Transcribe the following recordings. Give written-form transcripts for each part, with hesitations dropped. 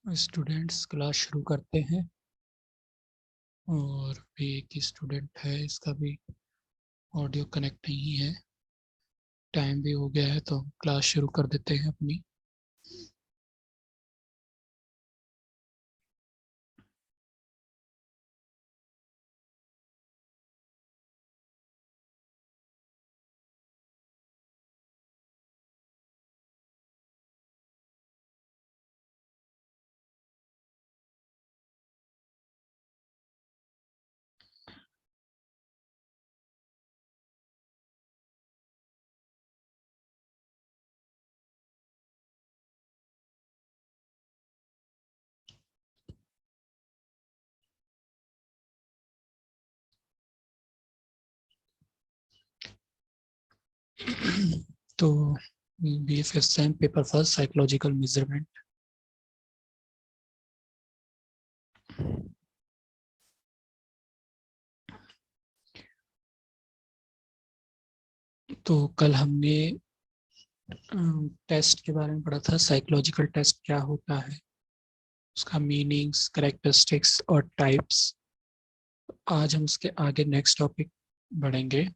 Students class शुरू करते हैं। और भी एक स्टूडेंट है, इसका भी ऑडियो कनेक्ट नहीं है। टाइम भी हो गया है तो क्लास शुरू कर देते हैं अपनी। तो BFSM paper first psychological measurement. तो कल हमने टेस्ट के बारे में पढ़ा था। साइकोलॉजिकल टेस्ट क्या होता है, उसका मीनिंग्स, कैरेक्टरिस्टिक्स और टाइप्स। आज हम उसके आगे नेक्स्ट टॉपिक बढ़ेंगे।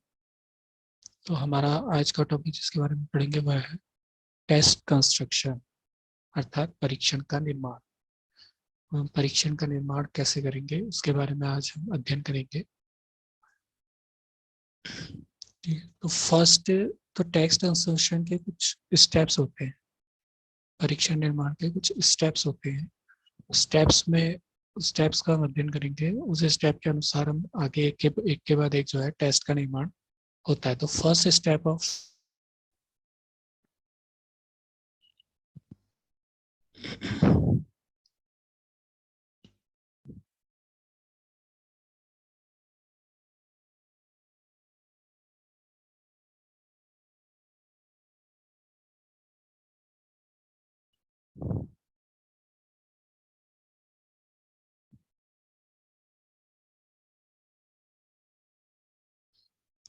तो हमारा आज का टॉपिक जिसके बारे में पढ़ेंगे वह है टेस्ट कंस्ट्रक्शन, अर्थात परीक्षण का निर्माण। हम परीक्षण का निर्माण कैसे करेंगे उसके बारे में आज हम अध्ययन करेंगे। ठीक है, तो फर्स्ट, तो टेक्स्ट कंस्ट्रक्शन के कुछ स्टेप्स होते हैं। परीक्षण निर्माण के कुछ स्टेप्स होते हैं। स्टेप्स का हम अध्ययन करेंगे। उस स्टेप के अनुसार हम आगे एक के बाद एक जो है टेस्ट का निर्माण होता है। तो फर्स्ट स्टेप ऑफ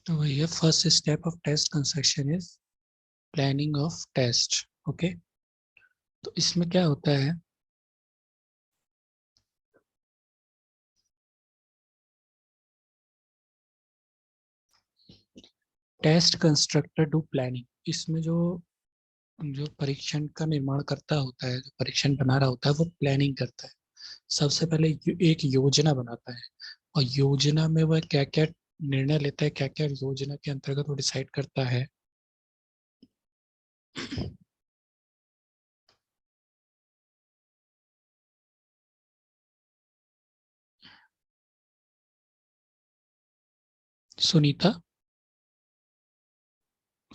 तो वही है, first step of test construction is planning of test. Okay, तो इसमें क्या होता है, टेस्ट कंस्ट्रक्टर डू प्लानिंग। इसमें जो जो परीक्षण का निर्माण करता होता है, जो परीक्षण बना रहा होता है, वो प्लानिंग करता है। सबसे पहले एक योजना बनाता है, और योजना में वह क्या क्या निर्णय लेता है, क्या क्या योजना के अंतर्गत वो डिसाइड करता है। सुनीता,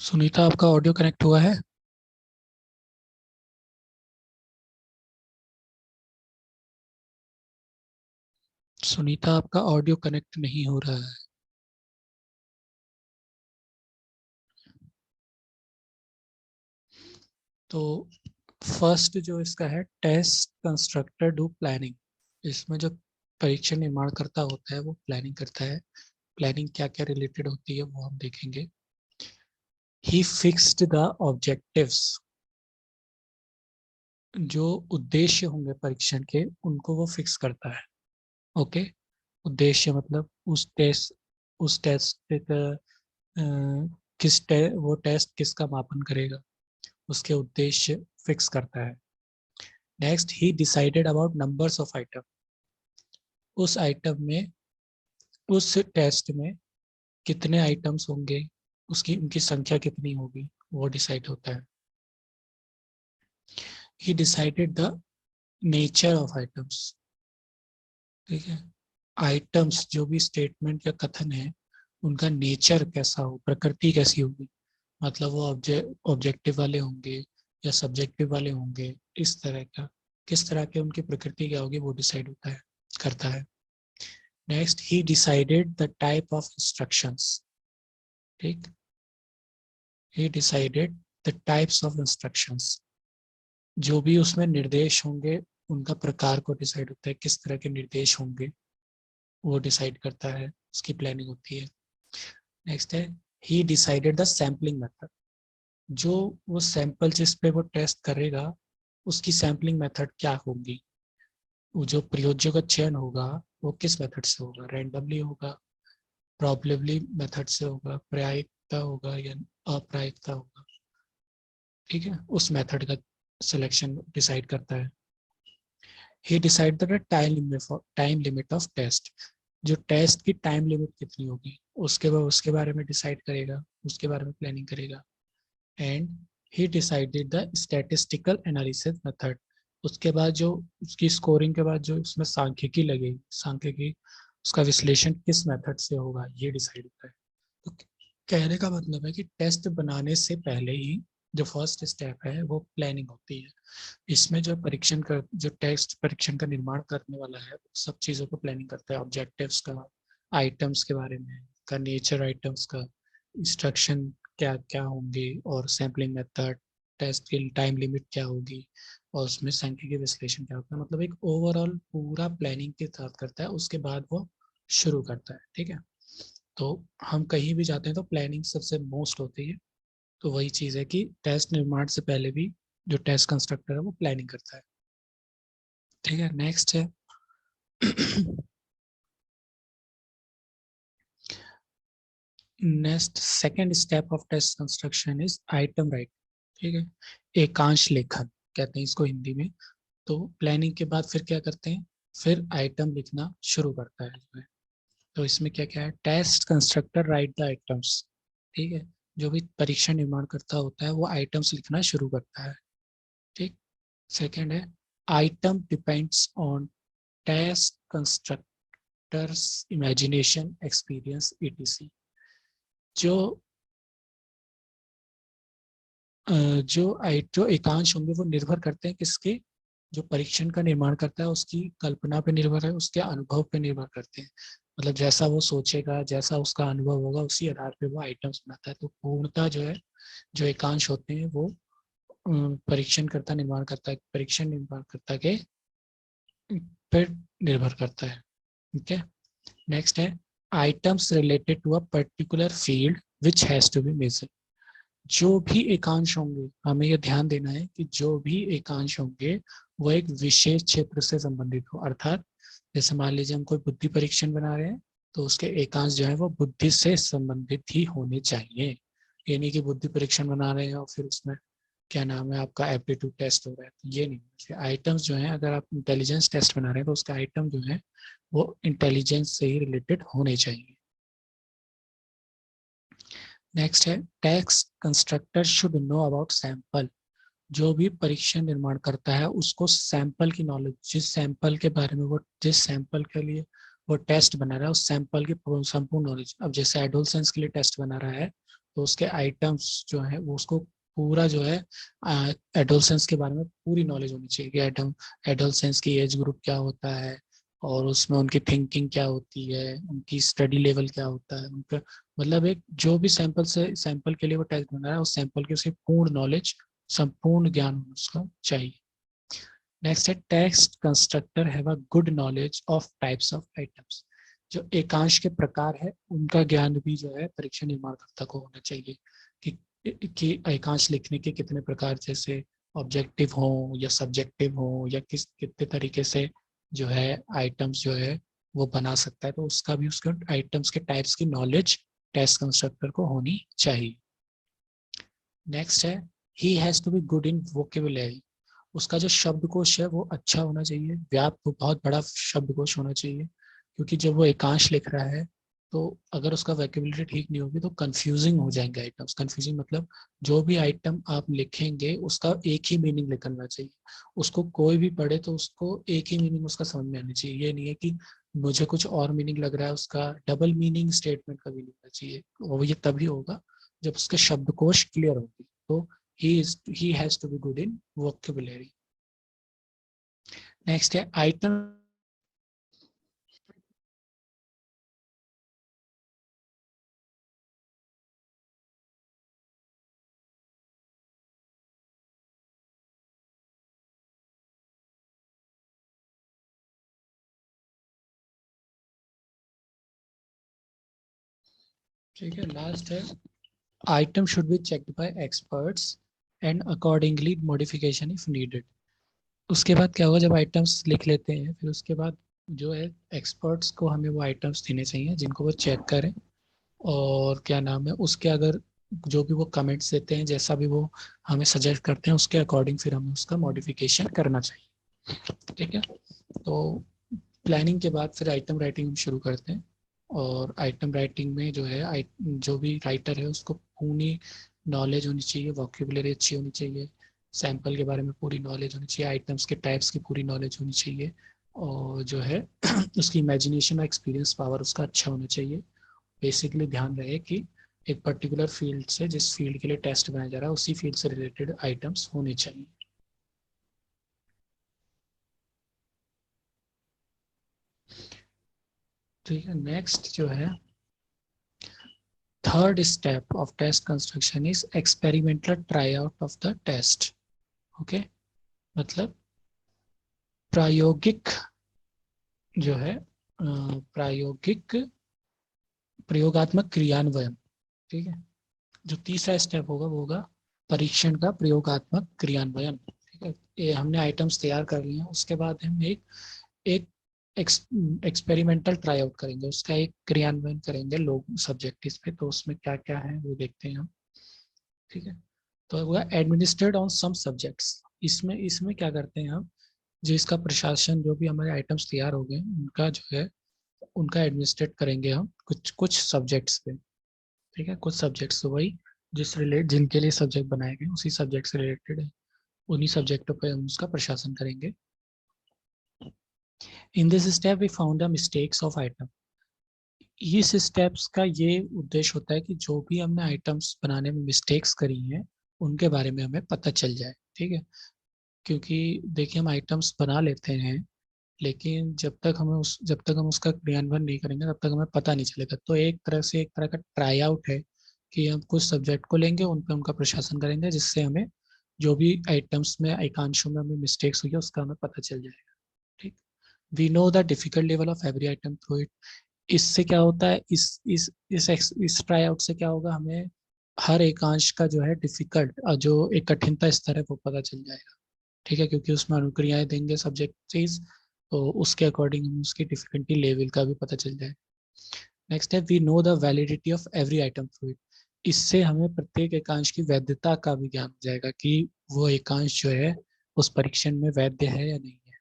सुनीता आपका ऑडियो कनेक्ट हुआ है? सुनीता आपका ऑडियो कनेक्ट नहीं हो रहा है। तो फर्स्ट जो इसका है, टेस्ट कंस्ट्रक्टर डू प्लानिंग। इसमें जो परीक्षण निर्माण करता होता है वो प्लानिंग करता है। प्लानिंग क्या क्या रिलेटेड होती है वो हम देखेंगे। ही फिक्स्ड द ऑब्जेक्टिव्स। जो उद्देश्य होंगे परीक्षण के उनको वो फिक्स करता है। ओके, उद्देश्य मतलब उस टेस्ट का वो टेस्ट किसका मापन करेगा, उसके उद्देश्य फिक्स करता है। Next, he decided about numbers of item. उस आइटम में, उस टेस्ट में कितने आइटम्स होंगे, उसकी उनकी संख्या कितनी होगी, वो डिसाइड होता है। ही decided the nature of items. ठीक है, आइटम्स जो भी स्टेटमेंट या कथन है उनका नेचर कैसा हो, प्रकृति कैसी होगी। मतलब वो ऑब्जेक्टिव वाले होंगे या सब्जेक्टिव वाले होंगे, इस तरह का, किस तरह के उनकी प्रकृति क्या होगी वो डिसाइड होता है, करता है। Next, he decided the type of instructions. ठीक, he decided the types of instructions. जो भी उसमें निर्देश होंगे उनका प्रकार को डिसाइड होता है, किस तरह के निर्देश होंगे वो डिसाइड करता है, उसकी प्लानिंग होती है। नेक्स्ट है, ही डिसाइडेड द सैम्पलिंग मेथड। जो वो सैंपल जिस पे वो टेस्ट करेगा उसकी सैम्पलिंग मेथड क्या होगी, वो जो प्रयोज्य का चयन होगा वो किस मेथड से होगा, रैंडमली होगा, प्रॉबेबली मेथड से होगा, प्रायिकता होगा या अप्रायिकता होगा। ठीक है, उस मेथड का सिलेक्शन डिसाइड करता है। He decide the time limit of test, जो टेस्ट की टाइम लिमिट कितनी होगी उसके बारे में डिसाइड करेगा, उसके बारे में प्लानिंग करेगा। And he decided the statistical analysis method, उसके बाद जो उसकी स्कोरिंग के बाद जो उसमें सांख्यिकी लगेगी, सांख्यिकी उसका विश्लेषण किस मेथड से होगा ये डिसाइड होता है। तो कहने का मतलब है कि टेस्ट बनाने से पहले ही जो फर्स्ट स्टेप है वो प्लानिंग होती है। इसमें जो परीक्षण कर जो टेस्ट परीक्षण का निर्माण करने वाला है वो सब चीज़ों को प्लानिंग करता है, ऑब्जेक्टिव्स का, आइटम्स के बारे में का, नेचर आइटम्स का, इंस्ट्रक्शन क्या क्या होंगे, और सैम्पलिंग मेथड, टेस्ट की टाइम लिमिट क्या होगी, और उसमें सांख्यिकीय विश्लेषण क्या होता है। मतलब एक ओवरऑल पूरा प्लानिंग के साथ करता है, उसके बाद वो शुरू करता है। ठीक है, तो हम कहीं भी जाते हैं तो प्लानिंग सबसे मोस्ट होती है। तो वही चीज़ है कि टेस्ट निर्माण से पहले भी जो टेस्ट कंस्ट्रक्टर है वो प्लानिंग करता है। ठीक है, नेक्स्ट है next second step of test construction is item write. ठीक है, एकांश लेखन कहते हैं इसको हिंदी में। तो प्लानिंग के बाद फिर क्या करते हैं, फिर आइटम लिखना शुरू करता है। तो इसमें क्या क्या है, test constructor write the items. ठीक है, जो भी परीक्षण निर्माण करता होता है वो आइटम्स लिखना शुरू करता है। ठीक, सेकेंड है item depends on test constructor's imagination experience etc. जो जो एकांश होंगे वो निर्भर करते हैं किसके, जो परीक्षण का निर्माण करता है उसकी कल्पना पे निर्भर है, उसके अनुभव पे निर्भर करते हैं। मतलब जैसा वो सोचेगा, जैसा उसका अनुभव होगा, उसी आधार पे वो आइटम्स बनाता है। तो पूर्णता जो है, जो एकांश होते हैं वो परीक्षण निर्माण करता के पर निर्भर करता है। ठीक है, नेक्स्ट है items related to a particular field which has to be measured. जो भी एकांश होंगे, हमें यह ध्यान देना है कि जो भी एकांश होंगे वो एक विशेष क्षेत्र से संबंधित हो। अर्थात जैसे मान लीजिए हम कोई बुद्धि परीक्षण बना रहे हैं तो उसके एकांश जो है वो बुद्धि से संबंधित ही होने चाहिए। ये नहीं कि बुद्धि परीक्षण बना रहे हैं और फिर उसमें क्या नाम है आपका एप्टीट्यूड टेस्ट हो रहा है, तो ये नहीं। आइटम्स जो है, अगर आप इंटेलिजेंस टेस्ट बना रहे हैं तो उसका आइटम जो है वो इंटेलिजेंस से ही रिलेटेड होने चाहिए। नेक्स्ट है text constructor should know about sample. जो भी परीक्षण निर्माण करता है उसको सैंपल की नॉलेज, जिस सैंपल के लिए वो टेस्ट बना रहा है उस सैंपल की संपूर्ण नॉलेज। अब जैसे एडोलसेंस के लिए टेस्ट बना रहा है तो उसके आइटम्स जो है वो उसको पूरा जो है एडोलसेंस के बारे में पूरी नॉलेज होनी चाहिए कि एडोलसेंस की एज ग्रुप क्या होता है, और उसमें उनकी थिंकिंग क्या होती है, उनकी स्टडी लेवल क्या होता है, उनका मतलब एक जो भी सैंपल के लिए वो टेस्ट बना रहा है उस सैंपल की उसकी पूर्ण नॉलेज, संपूर्ण ज्ञान उसका चाहिए। नेक्स्ट है text constructor have a good knowledge of types of items. जो एकांश के प्रकार है उनका ज्ञान भी जो है परीक्षा निर्माणकर्ता को होना चाहिए कि एकांश लिखने के कितने प्रकार, जैसे ऑब्जेक्टिव हो या सब्जेक्टिव हो, या कितने तरीके से जो है आइटम्स जो है वो बना सकता है, तो उसका भी उसके आइटम्स के टाइप्स की नॉलेज टेस्ट कंस्ट्रक्टर को होनी चाहिए। नेक्स्ट है he has to be good in vocabulary. उसका जो शब्दकोश है वो अच्छा होना चाहिए, व्याप्त बहुत बड़ा शब्दकोश होना चाहिए, क्योंकि जब वो एकांश लिख रहा है तो अगर उसका वोकेबुलरी ठीक नहीं होगी तो कंफ्यूजिंग हो जाएंगे आइटम्स। कंफ्यूजिंग मतलब जो भी आइटम आप लिखेंगे उसका एक ही मीनिंग लिखना चाहिए, उसको कोई भी पढ़े तो उसको एक ही मीनिंग उसका समझ में आनी चाहिए। ये नहीं है कि मुझे कुछ और मीनिंग लग रहा है, उसका डबल मीनिंग स्टेटमेंट कभी नहीं होना चाहिए। और ये तभी होगा जब उसके शब्दकोश क्लियर होगी। तो he has to be good in vocabulary. Next है आइटम। ठीक है, लास्ट है item should be checked by experts and accordingly modification if needed. उसके बाद क्या होगा, जब आइटम्स लिख लेते हैं फिर उसके बाद जो है एक्सपर्ट्स को हमें वो आइटम्स देने चाहिए जिनको वो चेक करें, और क्या नाम है उसके, अगर जो भी वो कमेंट्स देते हैं, जैसा भी वो हमें सजेस्ट करते हैं उसके अकॉर्डिंग फिर हमें उसका मॉडिफिकेशन करना चाहिए। ठीक है, तो प्लानिंग के बाद फिर आइटम राइटिंग हम शुरू करते हैं। और आइटम राइटिंग में जो है जो भी राइटर है उसको पूरी नॉलेज होनी चाहिए, वॉक्यूबलरी अच्छी होनी चाहिए, सैंपल के बारे में पूरी नॉलेज होनी चाहिए, आइटम्स के टाइप्स की पूरी नॉलेज होनी चाहिए, और जो है उसकी इमेजिनेशन और एक्सपीरियंस पावर उसका अच्छा होना चाहिए। बेसिकली ध्यान रहे कि एक पर्टिकुलर फील्ड से, जिस फील्ड के लिए टेस्ट बनाया जा रहा है उसी फील्ड से रिलेटेड आइटम्स होने चाहिए। ठीक है, नेक्स्ट जो है third step of test construction is experimental try out of the test. Okay, मतलब प्रायोगिक जो है प्रायोगिक प्रयोगात्मक क्रियान्वयन। ठीक है, जो तीसरा स्टेप होगा वो होगा परीक्षण का प्रयोगात्मक क्रियान्वयन। ठीक है, ये हमने आइटम्स तैयार कर लिए हैं, उसके बाद हम एक एक एक्सपेरिमेंटल ट्राई आउट करेंगे, उसका एक क्रियान्वयन करेंगे लोग सब्जेक्ट इस पे, तो उसमें क्या क्या है वो देखते हैं हम। ठीक है, तो वो एडमिनिस्ट्रेड ऑन सम सब्जेक्ट्स। इसमें इसमें क्या करते हैं हम, जो इसका प्रशासन, जो भी हमारे आइटम्स तैयार हो गए उनका जो है उनका एडमिनिस्ट्रेट करेंगे हम कुछ कुछ सब्जेक्ट्स पे। ठीक है, कुछ सब्जेक्ट्स तो वही जिनके लिए सब्जेक्ट बनाए गए उसी सब्जेक्ट से रिलेटेड है, उन्हीं सब्जेक्टों पे हम उसका प्रशासन करेंगे। In this step we found the mistakes of item. इस स्टेप्स का ये उद्देश्य होता है कि जो भी हमने आइटम्स बनाने में मिस्टेक्स करी हैं उनके बारे में हमें पता चल जाए। ठीक है, क्योंकि देखिए हम आइटम्स बना लेते हैं, लेकिन जब तक हम उसका क्रियान्वयन नहीं करेंगे तब तक हमें पता नहीं चलेगा। तो एक तरह से एक तरह का ट्राई आउट है कि हम कुछ सब्जेक्ट को लेंगे, उन पे उनका प्रशासन करेंगे, जिससे हमें जो भी आइटम्स में एकांशों में हमें मिस्टेक्स हुई है उसका हमें पता चल जाएगा। ठीक, we know the difficult level of every item through it. इससे क्या होता है, इस ट्राई आउट से क्या होगा, हमें हर एकांश का जो है डिफिकल्ट, जो एक कठिनता स्तर है वो पता चल जाएगा। ठीक है, क्योंकि उसमें अनुक्रियाएं देंगे सब्जेक्ट चीज, तो उसके अकॉर्डिंग हमें उसकी डिफिकल्टी लेवल का भी पता चल जाए। नेक्स्ट है we know the validity of every item through it. इससे हमें प्रत्येक एकांश की वैधता का भी ज्ञान हो जाएगा कि वो एकांश जो है उस परीक्षण में वैध है या नहीं है।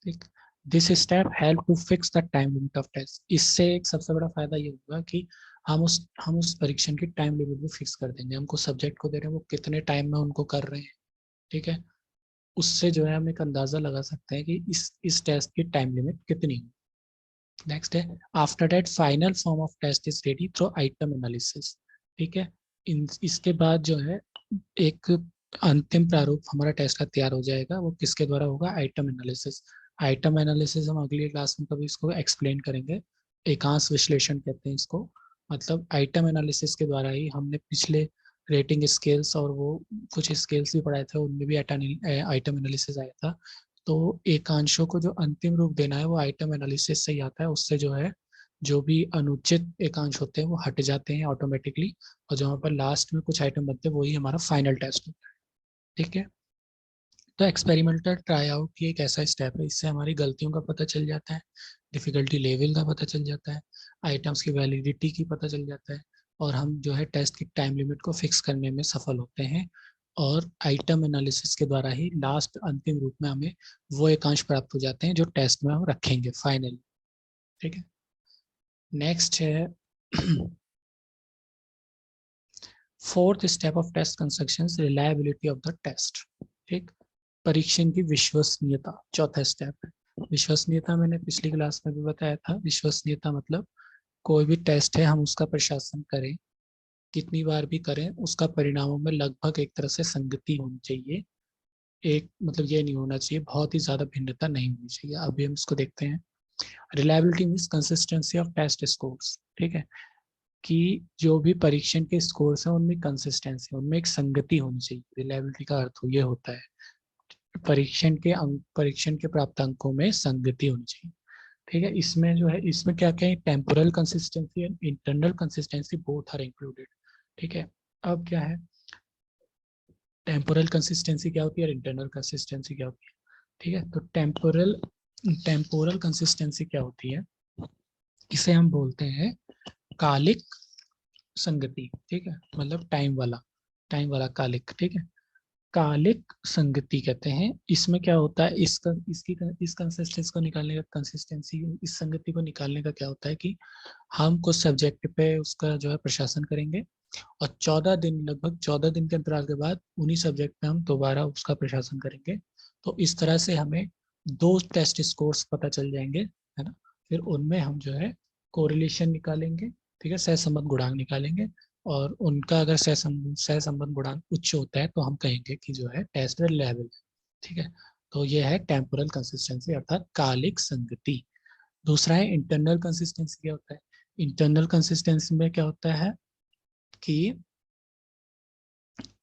ठीक, this step help to fix the time limit of test. इससे एक सबसे बड़ा फायदा ये होगा कि हम उस परीक्षण की टाइम लिमिट भी फिक्स कर देंगे, हमको सब्जेक्ट को दे रहे हैं वो कितने टाइम में उनको कर रहे हैं। ठीक है, उससे जो है हम एक अंदाजा लगा सकते हैं कि इस टेस्ट की टाइम लिमिट कितनी है। नेक्स्ट है after that final form of test is ready through item analysis. ठीक है, इसके बाद जो है एक अंतिम प्रारूप हमारा टेस्ट का तैयार हो जाएगा, वो किसके द्वारा होगा, आइटम एनालिसिस। आइटम एनालिसिस हम अगली क्लास में कभी इसको एक्सप्लेन करेंगे, एकांश विश्लेषण कहते हैं इसको। मतलब आइटम एनालिसिस के द्वारा ही हमने पिछले रेटिंग स्केल्स और वो कुछ स्केल्स भी पढ़ाए थे, उनमें भी आइटम एनालिसिस आया था। तो एकांशों को जो अंतिम रूप देना है वो आइटम एनालिसिस से ही आता है, उससे जो है जो भी अनुचित एकांश होते हैं वो हट जाते हैं ऑटोमेटिकली, और जहाँ पर लास्ट में कुछ आइटम बनते हैं वही हमारा फाइनल टेस्ट होता है। ठीक है, तो एक्सपेरिमेंटल ट्राई आउट की एक ऐसा स्टेप है, इससे हमारी गलतियों का पता चल जाता है, डिफिकल्टी लेवल का पता चल जाता है, आइटम्स की वैलिडिटी की पता चल जाता है, और हम जो है टेस्ट की टाइम लिमिट को फिक्स करने में सफल होते हैं। और आइटम एनालिसिस के द्वारा ही लास्ट अंतिम रूप में हमें वो एकांश प्राप्त हो जाते हैं जो टेस्ट में हम रखेंगे फाइनली। ठीक है, नेक्स्ट है fourth step of test construction, reliability of the test. ठीक, परीक्षण की विश्वसनीयता चौथा स्टेप है। विश्वसनीयता मैंने पिछली क्लास में भी बताया था। विश्वसनीयता मतलब कोई भी टेस्ट है हम उसका प्रशासन करें, कितनी बार भी करें, उसका परिणामों में लगभग एक तरह से संगति होनी चाहिए। एक मतलब ये नहीं होना चाहिए, बहुत ही ज्यादा भिन्नता नहीं होनी चाहिए। अभी हम इसको देखते हैं। Reliability means consistency of test scores. ठीक है, कि जो भी परीक्षण के स्कोर्स हैं उनमें कंसिस्टेंसी, उनमें एक संगति होनी चाहिए। रिलायबिलिटी का अर्थ ये होता है परीक्षण के प्राप्त अंकों में संगति होनी चाहिए। ठीक है, इसमें जो है इसमें क्या क्या है, temporal consistency and internal consistency both are included. ठीक है, अब क्या है टेम्पोरल कंसिस्टेंसी क्या होती है और इंटरनल कंसिस्टेंसी क्या होती है। ठीक है। तो टेम्पोरल कंसिस्टेंसी क्या होती है, इसे हम बोलते हैं कालिक संगति। ठीक है, मतलब टाइम वाला कालिक। ठीक है, कालिक संगति कहते हैं। इसमें क्या होता है, इस कंसिस्टेंसी को निकालने का, कंसिस्टेंसी इस संगति को निकालने का क्या होता है कि हम कुछ सब्जेक्ट पे उसका जो है प्रशासन करेंगे, और 14 दिन, लगभग 14 दिन के अंतराल के बाद उन्हीं सब्जेक्ट पे हम दोबारा उसका प्रशासन करेंगे। तो इस तरह से हमें 2 टेस्ट स्कोर्स पता चल जाएंगे, है ना। फिर उनमें हम जो है कोरिलेशन निकालेंगे, ठीक है, सहसंबंध गुणांक निकालेंगे, और उनका अगर सहसंबंध गुणांक उच्च होता है तो हम कहेंगे कि जो है टेस्ट रिलायबल है। ठीक है, तो ये है टेम्पोरल कंसिस्टेंसी अर्थात कालिक संगति। दूसरा है इंटरनल कंसिस्टेंसी। क्या होता है इंटरनल कंसिस्टेंसी में, क्या होता है कि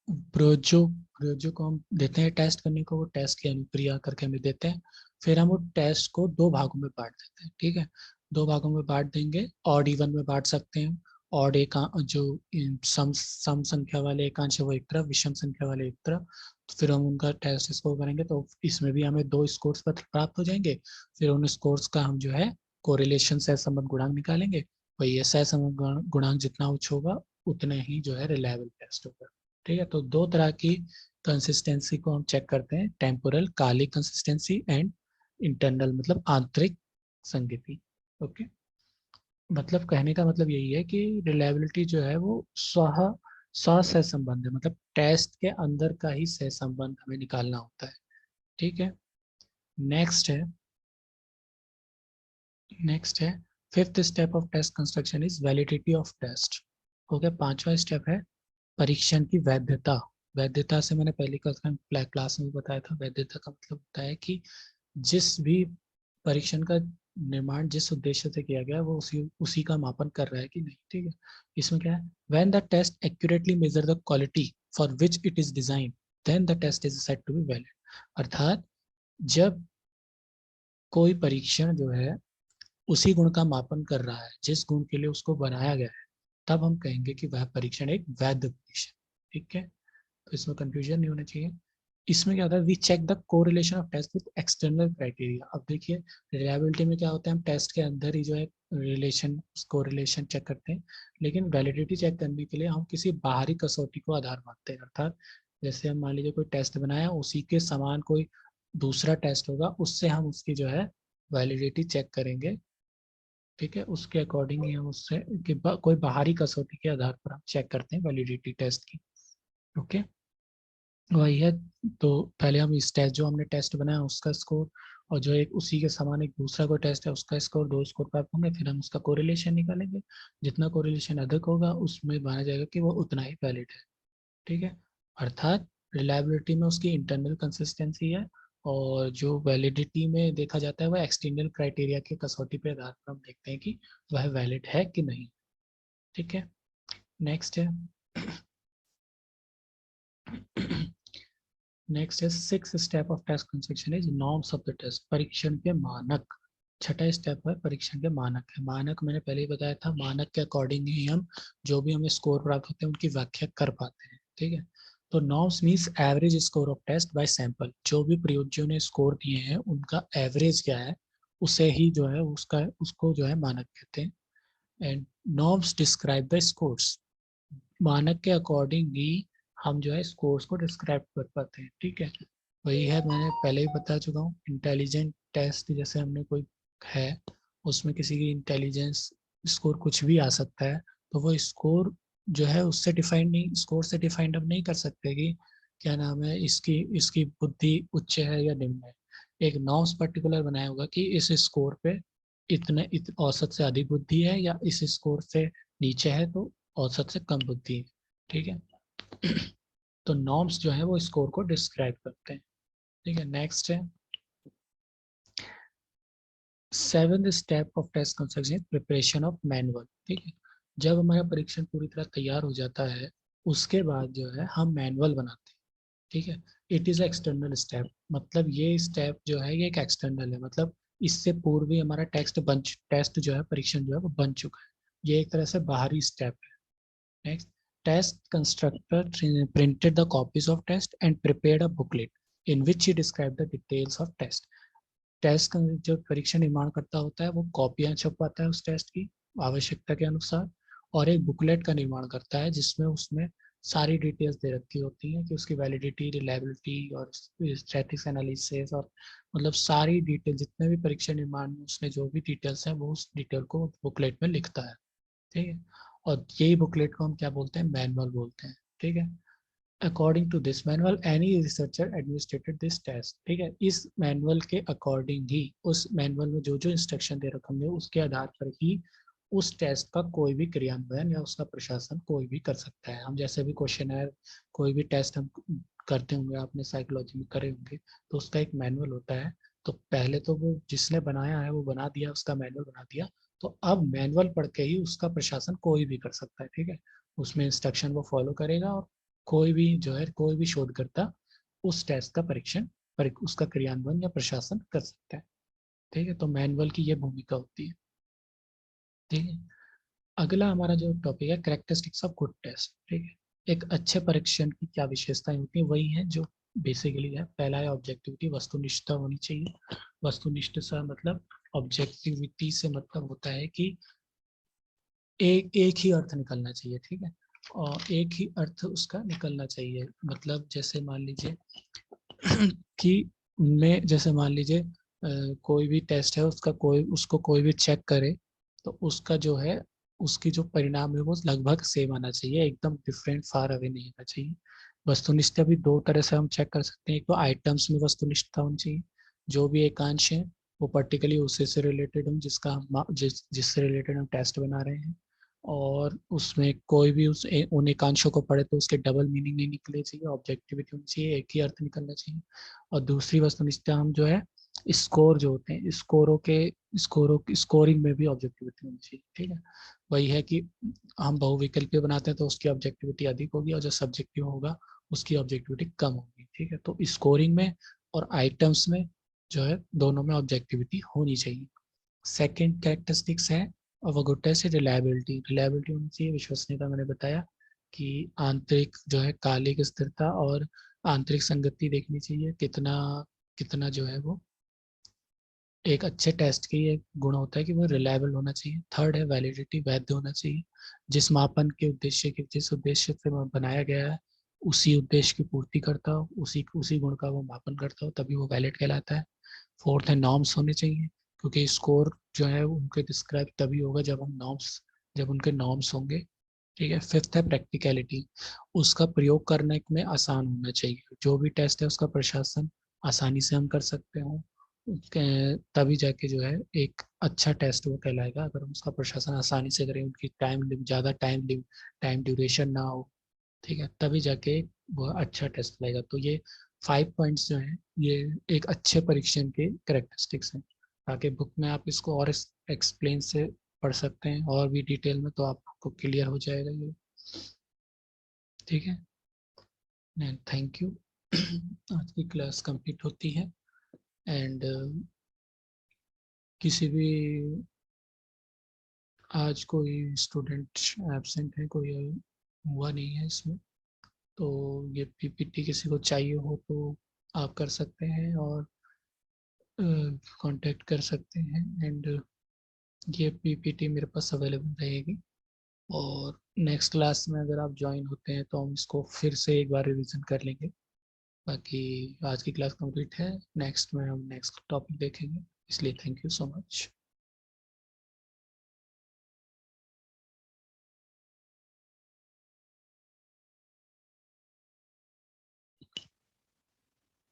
ब्रोजो ब्रोजो को हम देते हैं टेस्ट करने को, वो टेस्ट की अनुक्रिया करके हमें देते हैं। फिर हम वो टेस्ट को 2 भागों में बांट देते हैं। ठीक है, 2 भागों में बांट देंगे, ऑड इवन में बांट सकते हैं। ऑड एक जो सम संख्या वाले एकांश है वो एक तरफ, विषम संख्या वाले एक तरफ। तो फिर हम उनका टेस्ट स्कोर करेंगे, तो इसमें भी हमें 2 स्कोर्स प्राप्त हो जाएंगे। फिर उन स्कोर्स का हम जो है कोरिलेशन सहसंबंध गुणांक निकालेंगे। वही ये सहसंबंध गुणांक जितना उच्च होगा उतने ही जो है रिलायबल टेस्ट होगा। ठीक है, तो 2 तरह की कंसिस्टेंसी को हम चेक करते हैं, टेम्पोरल कालिक कंसिस्टेंसी एंड इंटरनल मतलब आंतरिक संगति। ओके, मतलब कहने का मतलब यही है कि रिलायबिलिटी जो है वो स्व सहसंबंध है, मतलब टेस्ट के अंदर का ही सहसंबंध हमें निकालना होता है। ठीक है, नेक्स्ट है नेक्स्ट है fifth step of test construction is validity of test. हो गया। 5वां स्टेप है परीक्षण की वैधता। वैधता से मैंने पहली क्लास में बताया था, वैधता का मतलब होता है कि जिस भी परीक्षण का निर्माण जिस उद्देश्य से किया गया वो उसी का मापन कर रहा है कि नहीं। ठीक है, इसमें क्या है, when the test accurately measure the quality for which it is design then the test is said to be valid. अर्थात जब कोई परीक्षण जो है उसी गुण का मापन कर रहा है जिस गुण के लिए उसको बनाया गया है, तब हम कहेंगे कि वह परीक्षण एक वैध परीक्षण। ठीक है, तो इसमें कंफ्यूजन नहीं होना चाहिए। इसमें क्या होता है, we check the correlation of test with external criteria. अब देखिए, रिलायबिलिटी में क्या होता है, हम टेस्ट के अंदर ही जो है रिलेशन कोरिलेशन चेक करते हैं, लेकिन वैलिडिटी चेक करने के लिए हम किसी बाहरी कसौटी को आधार मानते हैं। अर्थात जैसे हम मान लीजिए कोई टेस्ट बनाया, उसी के समान कोई दूसरा टेस्ट होगा, उससे हम उसकी जो है वैलिडिटी चेक करेंगे। ठीक है, उसके अकॉर्डिंग ही हम उससे कोई बाहरी कसौटी के आधार पर हम चेक करते हैं वैलिडिटी टेस्ट की। ओके, वही है। तो पहले हम इस टेस्ट जो हमने टेस्ट बनाया उसका स्कोर, और जो एक उसी के समान एक दूसरा कोई टेस्ट है उसका स्कोर, 2 स्कोर प्राप्त होंगे। फिर हम उसका कोरिलेशन निकालेंगे, जितना कोरिलेशन अधिक होगा उसमें माना जाएगा कि वो उतना ही वैलिड है। ठीक है, अर्थात रिलायबिलिटी में उसकी इंटरनल कंसिस्टेंसी है, और जो वैलिडिटी में देखा जाता है वह एक्सटर्नल क्राइटेरिया के कसौटी पे आधार पर हम देखते हैं कि वह वैलिड है कि नहीं। ठीक है, नेक्स्ट है नेक्स्ट है six step of test construction is norms of the test, परीक्षण के मानक। छठा स्टेप है परीक्षण के मानक है। मानक मैंने पहले ही बताया था, मानक के अकॉर्डिंग ही हम जो भी हमें स्कोर प्राप्त होते हैं उनकी व्याख्या कर पाते हैं। ठीक है, तो norms means average score of test by sample. जो भी प्रयोज्यों ने स्कोर दिए हैं उनका एवरेज क्या है, उसे ही जो है उसको जो है मानक कहते हैं। And norms describe the scores, मानक के अकॉर्डिंग ही हम जो है स्कोर्स को डिस्क्राइब कर पाते हैं। ठीक है, वही है मैंने पहले ही बता चुका हूँ। इंटेलिजेंट टेस्ट जैसे हमने कोई है, उसमें किसी की इंटेलिजेंस स्कोर कुछ भी आ सकता है, तो वो स्कोर जो है उससे डिफाइन नहीं, स्कोर से डिफाइंड अब नहीं कर सकते कि क्या नाम है, इसकी इसकी बुद्धि उच्च है या निम्न है। एक नॉर्म्स पर्टिकुलर बनाया होगा कि इस स्कोर पे औसत से अधिक बुद्धि है, या इस स्कोर से नीचे है तो औसत से कम बुद्धि है। ठीक है, तो नॉर्म्स जो है वो स्कोर को डिस्क्राइब करते हैं। ठीक है, नेक्स्ट है seventh step of test construction, preparation of manual. ठीक है, जब हमारा परीक्षण पूरी तरह तैयार हो जाता है उसके बाद जो है हम मैनुअल बनाते हैं। ठीक है, इट इज एक्सटर्नल स्टेप, मतलब ये स्टेप जो है ये एक एक्सटर्नल है, मतलब इससे पूर्व ही हमारा टेस्ट जो है परीक्षण जो है वो बन चुका है। ये एक तरह से बाहरी स्टेप है। Next, test constructor printed the copies of test and prepared a booklet. In which he describe the details of test. Test का जो परीक्षा निर्माण करता होता है वो कॉपियां छपवाता है उस टेस्ट की आवश्यकता के अनुसार, और एक बुकलेट का निर्माण करता है जिसमें उसमें सारी डिटेल्स दे रखी होती हैं कि उसकी वैलिडिटी, रिलायबिलिटी और स्टैटिक्स एनालिसिस, और मतलब सारी डिटेल जितने भी परीक्षा निर्माण में उसने जो भी डिटेल्स हैं वो उस डिटेल को बुकलेट में लिखता है। ठीक है, और यही बुकलेट को हम क्या बोलते हैं, मैनुअल बोलते हैं। ठीक है, according to this manual any researcher administrated this test. ठीक है, इस मैनुअल के अकॉर्डिंग ही, उस मैनुअल में जो जो इंस्ट्रक्शन दे रखे होंगे उसके आधार पर ही उस टेस्ट का कोई भी क्रियान्वयन या उसका प्रशासन कोई भी कर सकता है। हम जैसे भी क्वेश्चन है, कोई भी टेस्ट हम करते होंगे, आपने साइकोलॉजी में करे होंगे, तो उसका एक मैनुअल होता है। तो पहले तो वो जिसने बनाया है वो बना दिया, उसका मैनुअल बना दिया, तो अब मैनुअल पढ़ के ही उसका प्रशासन कोई भी कर सकता है। ठीक है, उसमें इंस्ट्रक्शन वो फॉलो करेगा और कोई भी जो है, कोई भी शोधकर्ता उस टेस्ट का परीक्षण उसका क्रियान्वयन या प्रशासन कर सकता है। ठीक है, तो मैनुअल की ये भूमिका होती है। ठीक है, अगला हमारा जो टॉपिक है, कैरेक्टरिस्टिक्स ऑफ गुड टेस्ट। ठीक है, एक अच्छे परीक्षण की क्या विशेषताएं होती हैं, वही है जो बेसिकली है। पहला है ऑब्जेक्टिविटी, वस्तुनिष्ठता होनी चाहिए। वस्तुनिष्ठ सा मतलब, ऑब्जेक्टिविटी से मतलब होता है कि एक एक ही अर्थ निकलना चाहिए। ठीक है, और एक ही अर्थ उसका निकलना चाहिए। मतलब जैसे मान लीजिए कि उनमें, जैसे मान लीजिए कोई भी टेस्ट है, उसका कोई उसको कोई भी चेक करे, तो उसका जो है, उसकी जो परिणाम है वो लगभग सेम आना चाहिए, एकदम डिफरेंट, फार अवे नहीं होना चाहिए। वस्तुनिष्ठता भी दो तरह से हम चेक कर सकते हैं। एक तो आइटम्स में वस्तुनिष्ठता होनी चाहिए, जो भी एकांश है वो पर्टिकुलरली उसी से रिलेटेड हम जिसका हम जिससे रिलेटेड हम टेस्ट बना रहे हैं, और उसमें कोई भी उन एकांशों को पढ़े तो उसके डबल मीनिंग नहीं निकले चाहिए, ऑब्जेक्टिविटी होनी चाहिए, एक ही अर्थ निकलना चाहिए। और दूसरी वस्तुनिष्ठता हम जो है, स्कोर जो होते हैं, स्कोरों की स्कोरिंग में भी ऑब्जेक्टिविटी होनी चाहिए। ठीक है, वही है कि हम बहुविकल्पीय बनाते हैं तो उसकी ऑब्जेक्टिविटी अधिक होगी, और जो सब्जेक्टिव होगा उसकी ऑब्जेक्टिविटी कम होगी। ठीक है, तो स्कोरिंग में और आइटम्स में जो है, दोनों में ऑब्जेक्टिविटी होनी चाहिए। सेकेंड कैरेक्टरिस्टिक्स है अवगुण से रिलायबिलिटी। रिलायबिलिटी होनी चाहिए, विश्वसनीयता मैंने बताया कि आंतरिक जो है कालिक स्थिरता और आंतरिक संगति देखनी चाहिए, कितना कितना जो है वो, एक अच्छे टेस्ट की एक गुण होता है कि वो रिलायबल होना चाहिए। थर्ड है वैलिडिटी, वैध होना चाहिए, जिस मापन के उद्देश्य के जिस उद्देश्य से बनाया गया है उसी उद्देश्य की पूर्ति करता हो, उसी उसी गुण का वो मापन करता हो, तभी वो वैलिड कहलाता है। फोर्थ है नॉर्म्स होने चाहिए, क्योंकि स्कोर जो है उनके डिस्क्राइब तभी होगा जब हम नॉर्म्स, जब उनके नॉर्म्स होंगे। ठीक है, फिफ्थ है प्रैक्टिकलिटी, उसका प्रयोग करने में आसान होना चाहिए। जो भी टेस्ट है उसका प्रशासन आसानी से हम कर सकते हो, तभी जाके जो है एक अच्छा टेस्ट वो कहलाएगा। अगर हम उसका प्रशासन आसानी से करें, उनकी ज़्यादा टाइम ड्यूरेशन ना हो, ठीक है, तभी जाके वो अच्छा टेस्ट लगेगा। तो ये 5 पॉइंट्स जो हैं, ये एक अच्छे परीक्षण के करेक्टरिस्टिक्स हैं। ताकि बुक में आप इसको और एक्सप्लेन से पढ़ सकते हैं और भी डिटेल में, तो आपको क्लियर हो जाएगा ये। ठीक है, थैंक यू। आज की क्लास कंप्लीट होती है। एंड किसी भी, आज कोई स्टूडेंट एब्सेंट है, कोई हुआ नहीं है इसमें, तो ये पीपीटी किसी को चाहिए हो तो आप कर सकते हैं और कांटेक्ट कर सकते हैं। एंड ये पीपीटी मेरे पास अवेलेबल रहेगी, और नेक्स्ट क्लास में अगर आप ज्वाइन होते हैं तो हम इसको फिर से एक बार रिवीजन कर लेंगे। बाकी आज की क्लास कंप्लीट है, नेक्स्ट में हम नेक्स्ट टॉपिक देखेंगे, इसलिए थैंक यू सो मच।